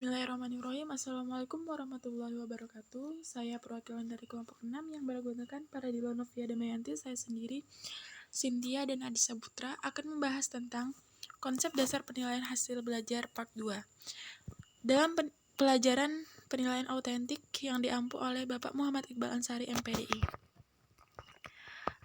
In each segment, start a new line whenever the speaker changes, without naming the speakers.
Bismillahirrahmanirrahim. Assalamualaikum warahmatullahi wabarakatuh. Saya perwakilan dari kelompok 6 yang beranggotakan Paradila Novia Damayanti, saya sendiri, Cynthia dan Adi Saputra akan membahas tentang konsep dasar penilaian hasil belajar part 2. Dalam pelajaran penilaian autentik yang diampu oleh Bapak Muhammad Iqbal Ansari MPDI.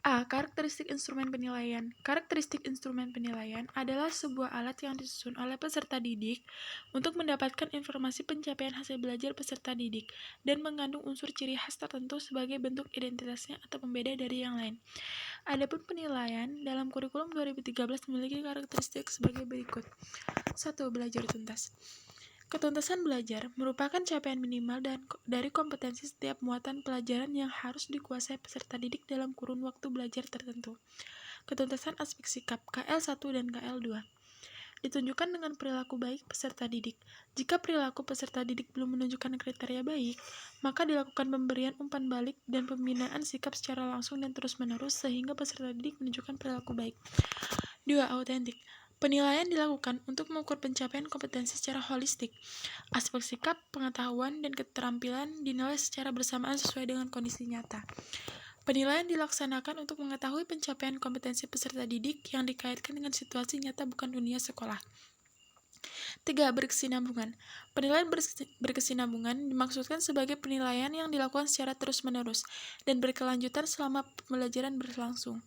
A. Karakteristik instrumen penilaian. Karakteristik instrumen penilaian adalah sebuah alat yang disusun oleh peserta didik untuk mendapatkan informasi pencapaian hasil belajar peserta didik dan mengandung unsur ciri khas tertentu sebagai bentuk identitasnya atau pembeda dari yang lain. Adapun penilaian dalam kurikulum 2013 memiliki karakteristik sebagai berikut. 1. Belajar tuntas. Ketuntasan belajar merupakan capaian minimal dari kompetensi setiap muatan pelajaran yang harus dikuasai peserta didik dalam kurun waktu belajar tertentu. Ketuntasan aspek sikap KL1 dan KL2 ditunjukkan dengan perilaku baik peserta didik. Jika perilaku peserta didik belum menunjukkan kriteria baik, maka dilakukan pemberian umpan balik dan pembinaan sikap secara langsung dan terus-menerus sehingga peserta didik menunjukkan perilaku baik. 2. Autentik. Penilaian dilakukan untuk mengukur pencapaian kompetensi secara holistik. Aspek sikap, pengetahuan, dan keterampilan dinilai secara bersamaan sesuai dengan kondisi nyata. Penilaian dilaksanakan untuk mengetahui pencapaian kompetensi peserta didik yang dikaitkan dengan situasi nyata bukan dunia sekolah. 3. Berkesinambungan. Penilaian berkesinambungan dimaksudkan sebagai penilaian yang dilakukan secara terus-menerus dan berkelanjutan selama pembelajaran berlangsung.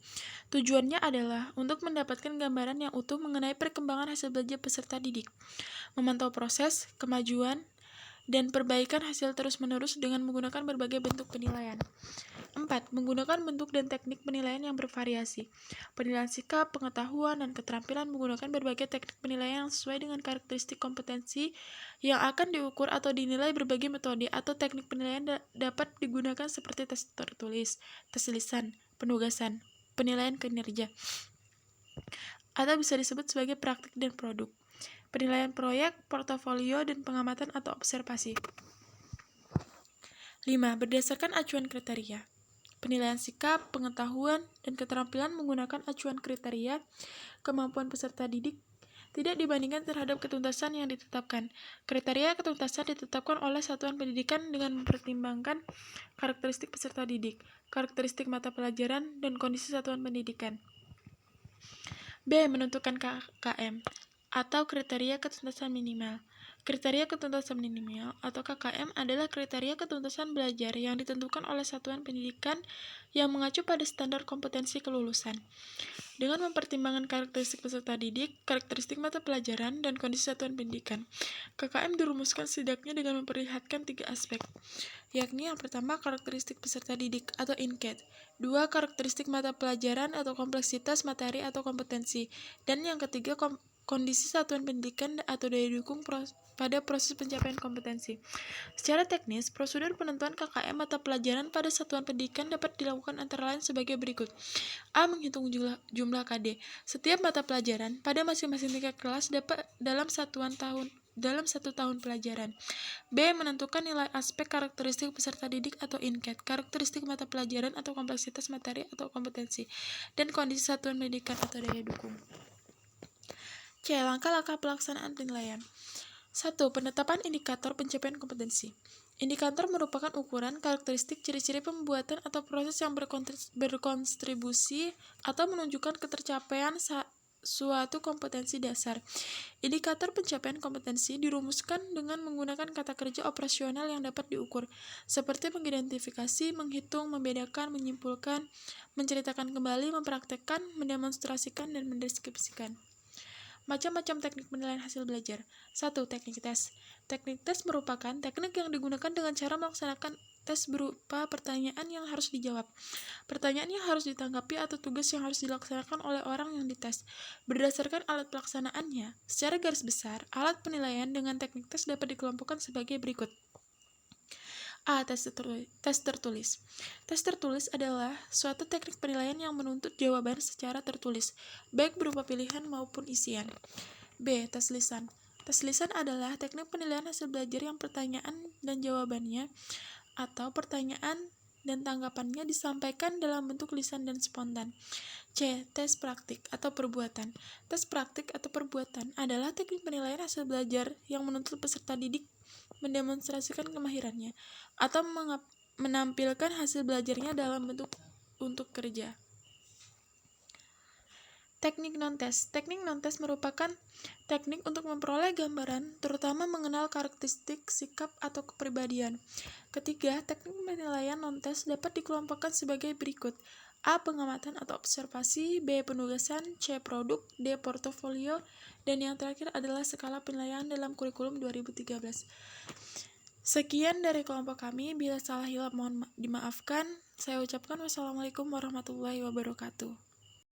Tujuannya adalah untuk mendapatkan gambaran yang utuh mengenai perkembangan hasil belajar peserta didik, memantau proses, kemajuan, dan perbaikan hasil terus-menerus dengan menggunakan berbagai bentuk penilaian. 4. Menggunakan bentuk dan teknik penilaian yang bervariasi. Penilaian sikap, pengetahuan, dan keterampilan menggunakan berbagai teknik penilaian yang sesuai dengan karakteristik kompetensi yang akan diukur atau dinilai. Berbagai metode atau teknik penilaian dapat digunakan seperti tes tertulis, tes lisan, penugasan, penilaian kinerja, atau bisa disebut sebagai praktik dan produk, penilaian proyek, portofolio, dan pengamatan atau observasi. 5. Berdasarkan acuan kriteria. Penilaian sikap, pengetahuan, dan keterampilan menggunakan acuan kriteria kemampuan peserta didik tidak dibandingkan terhadap ketuntasan yang ditetapkan. Kriteria ketuntasan ditetapkan oleh satuan pendidikan dengan mempertimbangkan karakteristik peserta didik, karakteristik mata pelajaran, dan kondisi satuan pendidikan. B. Menentukan KKM atau kriteria ketuntasan minimal. Kriteria ketuntasan minimal atau KKM adalah kriteria ketuntasan belajar yang ditentukan oleh satuan pendidikan yang mengacu pada standar kompetensi kelulusan. Dengan mempertimbangkan karakteristik peserta didik, karakteristik mata pelajaran, dan kondisi satuan pendidikan, KKM dirumuskan setidaknya dengan memperlihatkan 3 aspek, yakni yang pertama karakteristik peserta didik atau INCAT, 2 karakteristik mata pelajaran atau kompleksitas materi atau kompetensi, dan yang ketiga kondisi satuan pendidikan atau daya dukung pada proses pencapaian kompetensi. Secara teknis, prosedur penentuan KKM mata pelajaran pada satuan pendidikan dapat dilakukan antara lain sebagai berikut. A. Menghitung jumlah KD setiap mata pelajaran pada masing-masing tingkat kelas dalam satu tahun pelajaran. B. Menentukan nilai aspek karakteristik peserta didik atau INCAT, karakteristik mata pelajaran atau kompleksitas materi atau kompetensi, dan kondisi satuan pendidikan atau daya dukung. C. Langkah-langkah pelaksanaan penilaian. 1. Penetapan indikator pencapaian kompetensi. Indikator merupakan ukuran, karakteristik, ciri-ciri pembuatan atau proses yang berkontribusi atau menunjukkan ketercapaian suatu kompetensi dasar. Indikator pencapaian kompetensi dirumuskan dengan menggunakan kata kerja operasional yang dapat diukur, seperti mengidentifikasi, menghitung, membedakan, menyimpulkan, menceritakan kembali, mempraktekkan, mendemonstrasikan, dan mendeskripsikan. Macam-macam teknik penilaian hasil belajar. 1. Teknik tes. Teknik tes merupakan teknik yang digunakan dengan cara melaksanakan tes berupa pertanyaan yang harus dijawab, pertanyaan yang harus ditanggapi, atau tugas yang harus dilaksanakan oleh orang yang dites. Berdasarkan alat pelaksanaannya, secara garis besar, alat penilaian dengan teknik tes dapat dikelompokkan sebagai berikut. A. Tes tertulis. Tes tertulis adalah suatu teknik penilaian yang menuntut jawaban secara tertulis, baik berupa pilihan maupun isian. B. Tes lisan. Tes lisan adalah teknik penilaian hasil belajar yang pertanyaan dan jawabannya atau pertanyaan dan tanggapannya disampaikan dalam bentuk lisan dan spontan. C. Tes praktik atau perbuatan. Tes praktik atau perbuatan adalah teknik penilaian hasil belajar yang menuntut peserta didik mendemonstrasikan kemahirannya atau menampilkan hasil belajarnya dalam bentuk untuk kerja. Teknik non-tes. Teknik non-tes merupakan teknik untuk memperoleh gambaran, terutama mengenal karakteristik, sikap, atau kepribadian. Ketiga, teknik penilaian non-tes dapat dikelompokkan sebagai berikut. A. Pengamatan atau observasi, B. Penugasan, C. Produk, D. Portofolio, dan yang terakhir adalah skala penilaian dalam kurikulum 2013. Sekian dari kelompok kami, bila salah hilap mohon dimaafkan. Saya ucapkan wassalamualaikum warahmatullahi wabarakatuh.